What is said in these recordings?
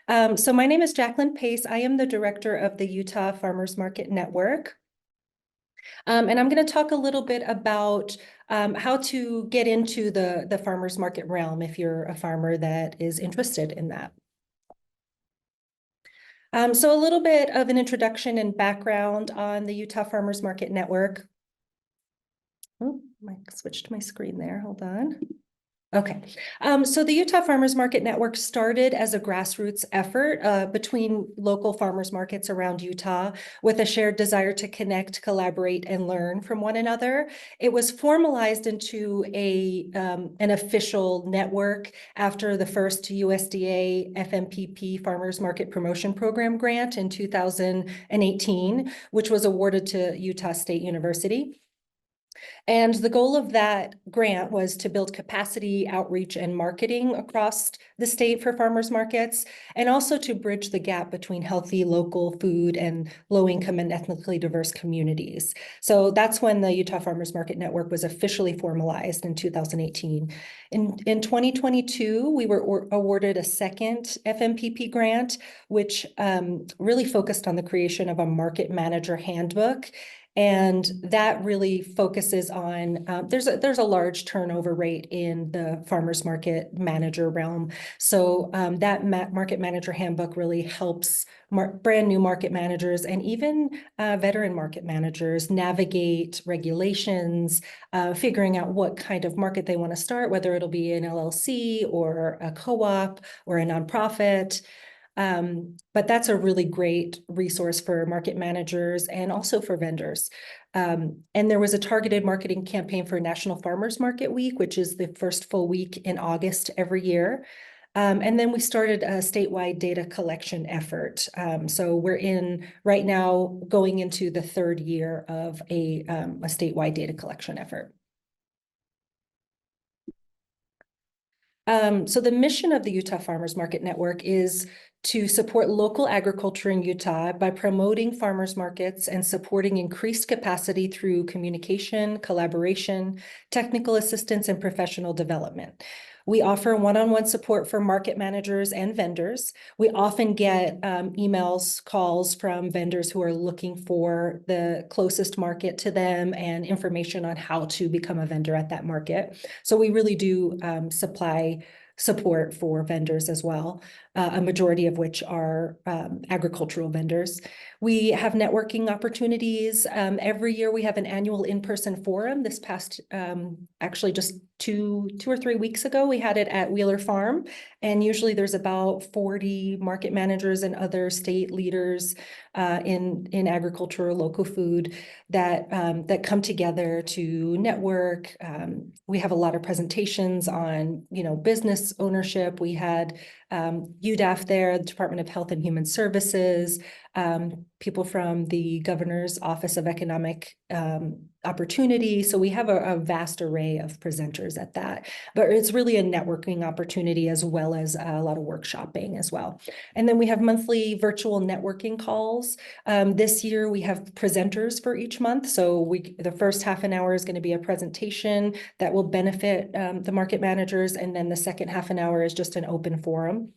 So my name is Jaclyn Pace. I am the director of the Utah Farmers Market Network. And I'm going to talk a little bit about how to get into the farmers market realm if you're a farmer that is interested in that. So a little bit of an introduction and background on the Utah Farmers Market Network. Oh, I switched my screen there. Hold on. Okay, so the Utah Farmers Market Network started as a grassroots effort between local farmers markets around Utah with a shared desire to connect, collaborate, and learn from one another. It was formalized into an official network after the first USDA FMPP Farmers Market Promotion Program grant in 2018, which was awarded to Utah State University. And the goal of that grant was to build capacity, outreach, and marketing across the state for farmers markets, and also to bridge the gap between healthy local food and low-income and ethnically diverse communities. So that's when the Utah Farmers Market Network was officially formalized in 2018. In 2022, we were awarded a second FMPP grant, which really focused on the creation of a market manager handbook. And that really focuses on, there's a large turnover rate in the farmers market manager realm. So that market manager handbook really helps brand new market managers and even veteran market managers navigate regulations, figuring out what kind of market they want to start, whether it'll be an LLC or a co-op or a nonprofit. But that's a really great resource for market managers and also for vendors. And there was a targeted marketing campaign for National Farmers Market Week, which is the first full week in August every year. And then we started a statewide data collection effort. So we're right now going into the third year of a statewide data collection effort. So the mission of the Utah Farmers Market Network is to support local agriculture in Utah by promoting farmers markets and supporting increased capacity through communication, collaboration, technical assistance, and professional development. We offer one-on-one support for market managers and vendors. We often get emails, calls from vendors who are looking for the closest market to them and information on how to become a vendor at that market. So we really do supply support for vendors as well, a majority of which are agricultural vendors. We have networking opportunities. Every year we have an annual in-person forum. This past, actually just two or 3 weeks ago, we had it at Wheeler Farm. And usually there's about 40 market managers and other state leaders in agriculture or local food that come together to network. We have a lot of presentations on, business ownership. We had UDAF there, the Department of Health and Human Services, people from the Governor's Office of Economic Opportunity. So we have a vast array of presenters at that, but it's really a networking opportunity as well as a lot of workshopping as well. And then we have monthly virtual networking calls. This year we have presenters for each month. So the first half an hour is going to be a presentation that will benefit the market managers. And then the second half an hour is just an open forum.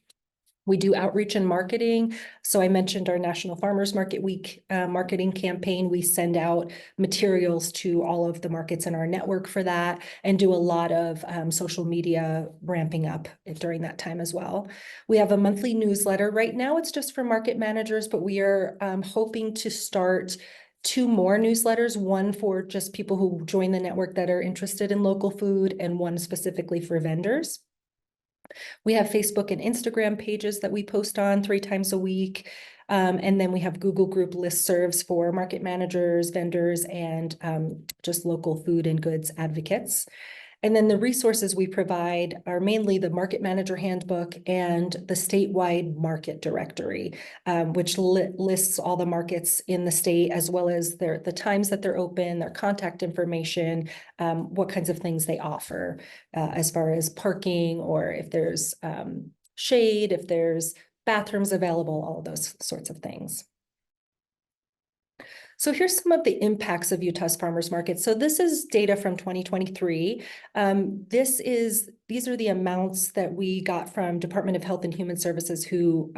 We do outreach and marketing. So I mentioned our National Farmers Market Week marketing campaign. We send out materials to all of the markets in our network for that and do a lot of social media ramping up during that time as well. We have a monthly newsletter. Right now it's just for market managers, but we are hoping to start 2 more newsletters, one for just people who join the network that are interested in local food and one specifically for vendors. We have Facebook and Instagram pages that we post on 3 times a week. And then we have Google group listservs for market managers, vendors, and just local food and goods advocates. And then the resources we provide are mainly the Market Manager Handbook and the statewide market directory, which lists all the markets in the state, as well as the times that they're open, their contact information, what kinds of things they offer, as far as parking, or if there's shade, if there's bathrooms available, all of those sorts of things. So here's some of the impacts of Utah's farmers market. So this is data from 2023. These are the amounts that we got from Department of Health and Human Services who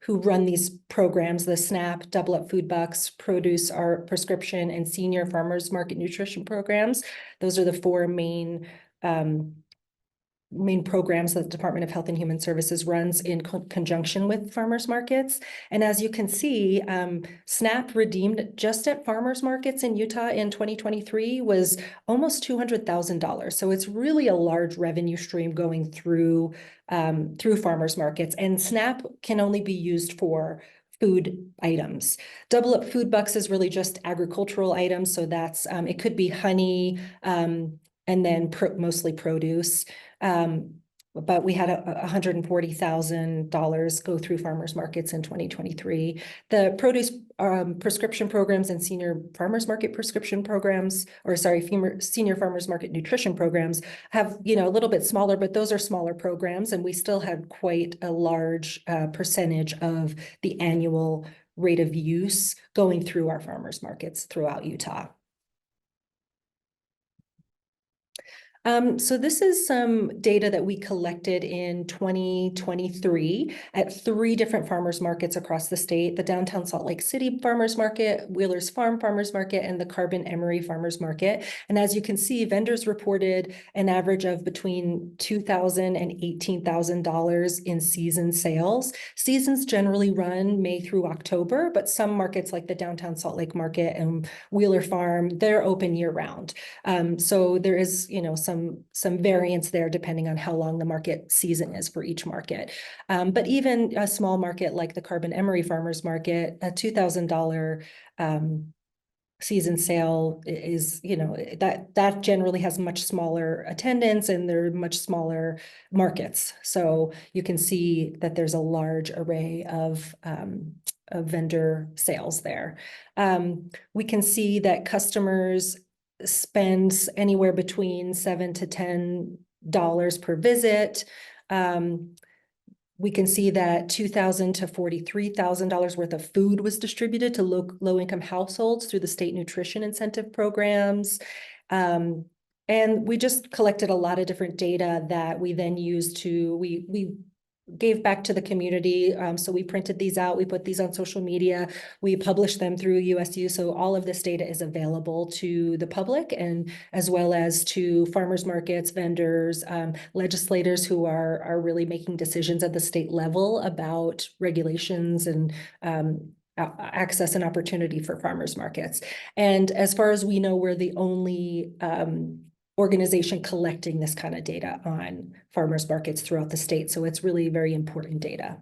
run these programs, the SNAP, Double Up Food Bucks, Produce, our prescription, and senior farmers market nutrition programs. Those are the four main programs that the Department of Health and Human Services runs in conjunction with farmers markets. And as you can see, SNAP redeemed just at farmers markets in Utah in 2023 was almost $200,000. So it's really a large revenue stream going through farmers markets. And SNAP can only be used for food items. Double Up Food Bucks is really just agricultural items. So that's, it could be honey, and then mostly produce. But we had $140,000 go through farmers markets in 2023. The produce prescription programs and senior farmers market prescription programs, or sorry, senior farmers market nutrition programs have, a little bit smaller, but those are smaller programs. And we still had quite a large percentage of the annual rate of use going through our farmers markets throughout Utah. So this is some data that we collected in 2023 at 3 different farmers markets across the state: the downtown Salt Lake City Farmers Market, Wheeler's Farm Farmers Market, and the Carbon Emery Farmers Market. And as you can see, vendors reported an average of between $2,000 and $18,000 in season sales. Seasons generally run May through October, but some markets like the downtown Salt Lake Market and Wheeler Farm, they're open year round. So there is, some variance there depending on how long the market season is for each market. But even a small market like the Carbon Emery Farmers Market, a $2,000 season sale is, that generally has much smaller attendance, and they're much smaller markets. So you can see that there's a large array of vendor sales there. We can see that customers spends anywhere between $7 to $10 per visit. We can see that $2,000 to $43,000 worth of food was distributed to low-income households through the state nutrition incentive programs. And we just collected a lot of different data that we then used to, we gave back to the community. So we printed these out, we put these on social media, we published them through USU. So all of this data is available to the public, and as well as to farmers markets, vendors, legislators who are really making decisions at the state level about regulations and access and opportunity for farmers markets. And as far as we know, we're the only organization collecting this kind of data on farmers markets throughout the state. So it's really very important data.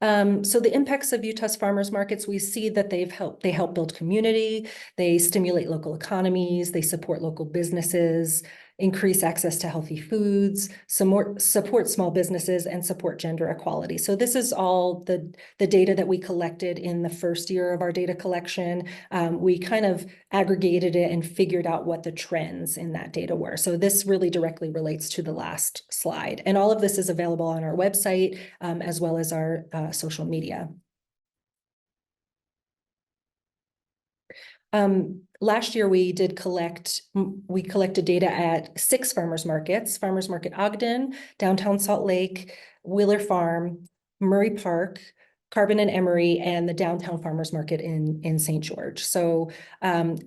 So the impacts of Utah's farmers markets, we see that they help build community, they stimulate local economies, they support local businesses, increase access to healthy foods, support small businesses, and support gender equality. So this is all the data that we collected in the first year of our data collection. We kind of aggregated it and figured out what the trends in that data were. So this really directly relates to the last slide. And all of this is available on our website, as well as our social media. Last year, we collected data at 6 farmers markets: Farmers Market Ogden, Downtown Salt Lake, Wheeler Farm, Murray Park, Carbon and Emery, and the Downtown Farmers Market in St. George. So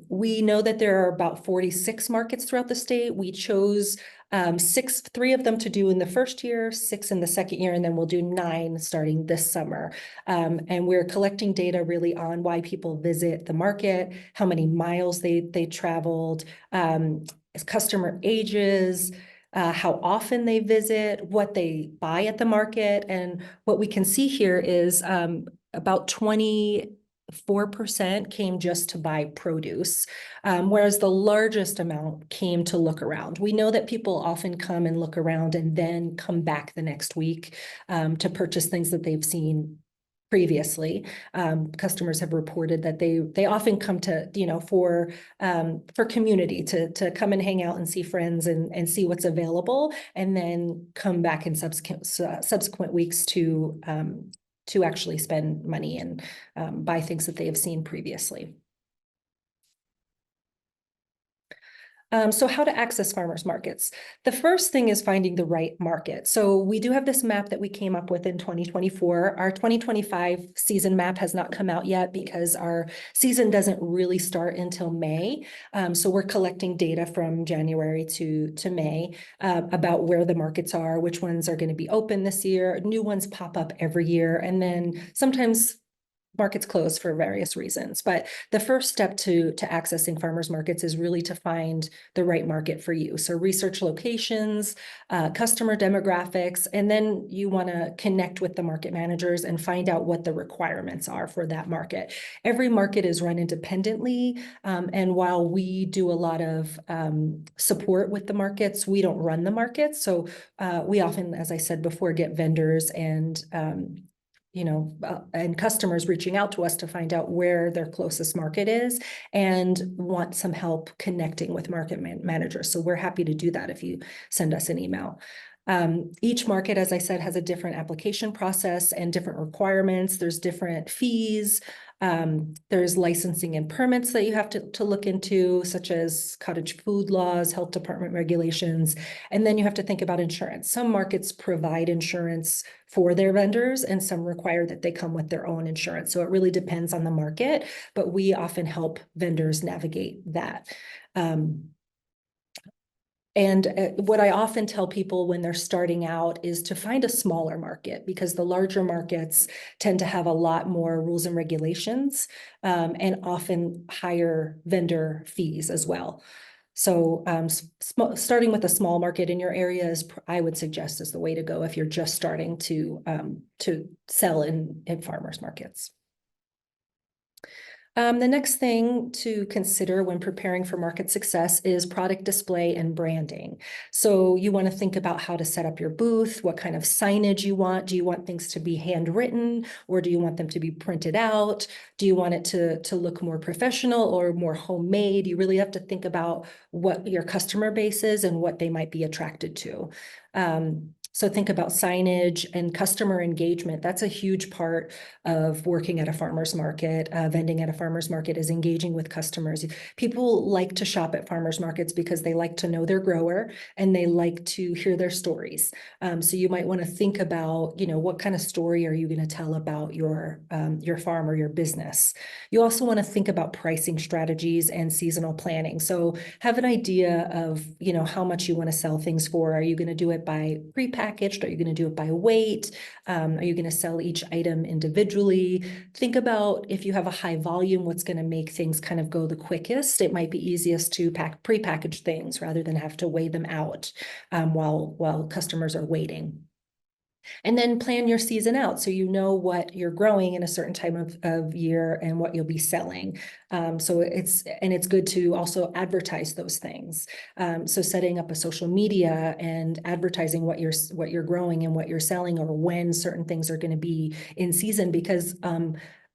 we know that there are about 46 markets throughout the state. We chose 3 of them to do in the first year, 6 in the second year, and then we'll do 9 starting this summer. And we're collecting data really on why people visit the market, how many miles they traveled, customer ages, how often they visit, what they buy at the market. And what we can see here is about 24% came just to buy produce, whereas the largest amount came to look around. We know that people often come and look around and then come back the next week to purchase things that they've seen previously. Customers have reported that they often come to, for community, to come and hang out and see friends and see what's available, and then come back in subsequent weeks to to actually spend money and buy things that they have seen previously. So how to access farmers markets. The first thing is finding the right market. So we do have this map that we came up with in 2024. Our 2025 season map has not come out yet because our season doesn't really start until May. So we're collecting data from January to May about where the markets are, which ones are going to be open this year. New ones pop up every year. And then sometimes markets close for various reasons. But the first step to accessing farmers markets is really to find the right market for you. So research locations, customer demographics, and then you want to connect with the market managers and find out what the requirements are for that market. Every market is run independently. And while we do a lot of support with the markets, we don't run the markets. So we often, as I said before, get vendors and and customers reaching out to us to find out where their closest market is and want some help connecting with market managers. So we're happy to do that if you send us an email. Each market, as I said, has a different application process and different requirements. There's different fees. There's licensing and permits that you have to look into, such as cottage food laws, health department regulations, and then you have to think about insurance. Some markets provide insurance for their vendors, and some require that they come with their own insurance. So it really depends on the market, but we often help vendors navigate that. And what I often tell people when they're starting out is to find a smaller market, because the larger markets tend to have a lot more rules and regulations and often higher vendor fees as well. So starting with a small market in your area is, I would suggest, is the way to go if you're just starting to sell in farmers markets. The next thing to consider when preparing for market success is product display and branding. So you want to think about how to set up your booth, what kind of signage you want. Do you want things to be handwritten, or do you want them to be printed out? Do you want it to look more professional or more homemade? You really have to think about what your customer base is and what they might be attracted to. So think about signage and customer engagement. That's a huge part of working at a farmer's market. Vending at a farmer's market is engaging with customers. People like to shop at farmer's markets because they like to know their grower and they like to hear their stories. So you might want to think about, what kind of story are you going to tell about your farm or your business? You also want to think about pricing strategies and seasonal planning. So have an idea of, how much you want to sell things for. Are you going to do it by prepackaged? Are you going to do it by weight? Are you going to sell each item individually? Think about, if you have a high volume, what's going to make things kind of go the quickest. It might be easiest to prepackage things rather than have to weigh them out while customers are waiting. And then plan your season out so you know what you're growing in a certain time of year and what you'll be selling. So it's good to also advertise those things. So setting up a social media and advertising what you're growing and what you're selling, or when certain things are going to be in season, because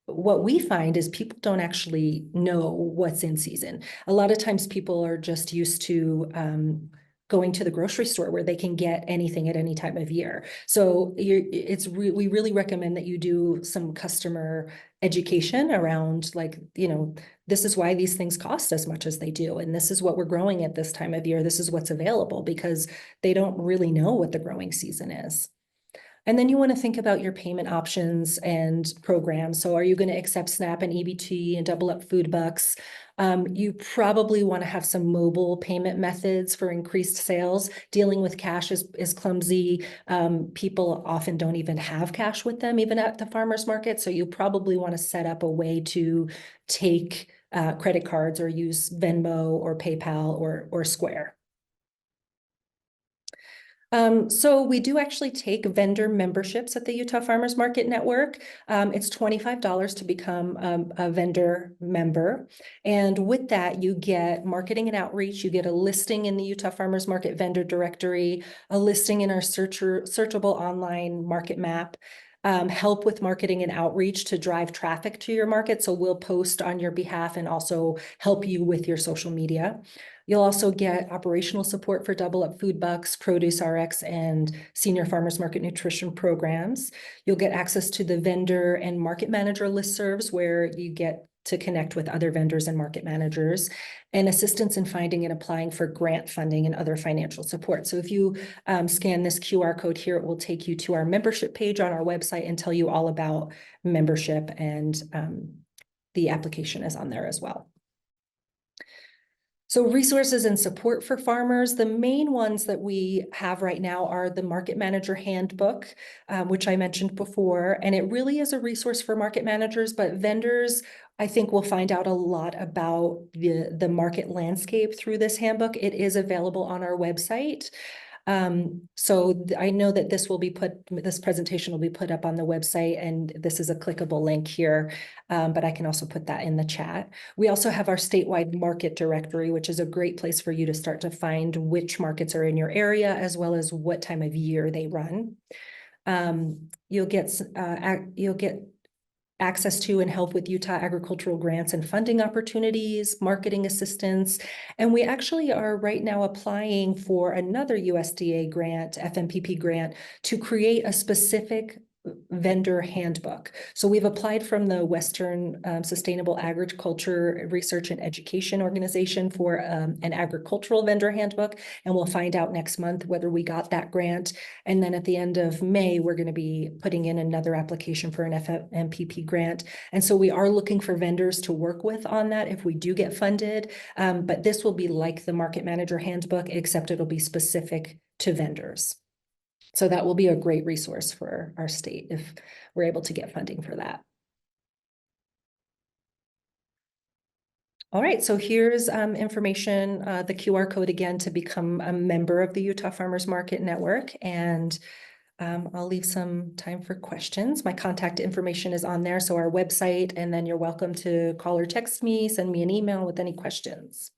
what we find is people don't actually know what's in season. A lot of times people are just used to going to the grocery store where they can get anything at any time of year. So we really recommend that you do some customer education around, this is why these things cost as much as they do. And this is what we're growing at this time of year. This is what's available, because they don't really know what the growing season is. And then you want to think about your payment options and programs. So are you going to accept SNAP and EBT and double up food bucks? You probably want to have some mobile payment methods for increased sales. Dealing with cash is clumsy. People often don't even have cash with them, even at the farmer's market. So you probably want to set up a way to take credit cards or use Venmo or PayPal or Square. So we do actually take vendor memberships at the Utah Farmers Market Network. It's $25 to become a vendor member. And with that, you get marketing and outreach. You get a listing in the Utah Farmers Market vendor directory, a listing in our searchable online market map, help with marketing and outreach to drive traffic to your market. So we'll post on your behalf and also help you with your social media. You'll also get operational support for Double Up Food Bucks, Produce RX, and Senior Farmers Market Nutrition programs. You'll get access to the vendor and market manager listservs where you get to connect with other vendors and market managers, and assistance in finding and applying for grant funding and other financial support. So if you scan this QR code here, it will take you to our membership page on our website and tell you all about membership, and the application is on there as well. So resources and support for farmers, the main ones that we have right now are the Market Manager Handbook, which I mentioned before, and it really is a resource for market managers, but vendors, I think, will find out a lot about the market landscape through this handbook. It is available on our website. So I know that this presentation will be put up on the website, and this is a clickable link here, but I can also put that in the chat. We also have our statewide market directory, which is a great place for you to start to find which markets are in your area, as well as what time of year they run. You'll get access to and help with Utah agricultural grants and funding opportunities, marketing assistance. And we actually are right now applying for another USDA grant, FMPP grant, to create a specific vendor handbook. So we've applied from the Western Sustainable Agriculture Research and Education Organization for an agricultural vendor handbook, and we'll find out next month whether we got that grant. And then at the end of May, we're going to be putting in another application for an FMPP grant. And so we are looking for vendors to work with on that if we do get funded. But this will be like the Market Manager Handbook, except it'll be specific to vendors. So that will be a great resource for our state if we're able to get funding for that. All right, so here's information, the QR code again to become a member of the Utah Farmers Market Network. And I'll leave some time for questions. My contact information is on there, so our website, and then you're welcome to call or text me, send me an email with any questions.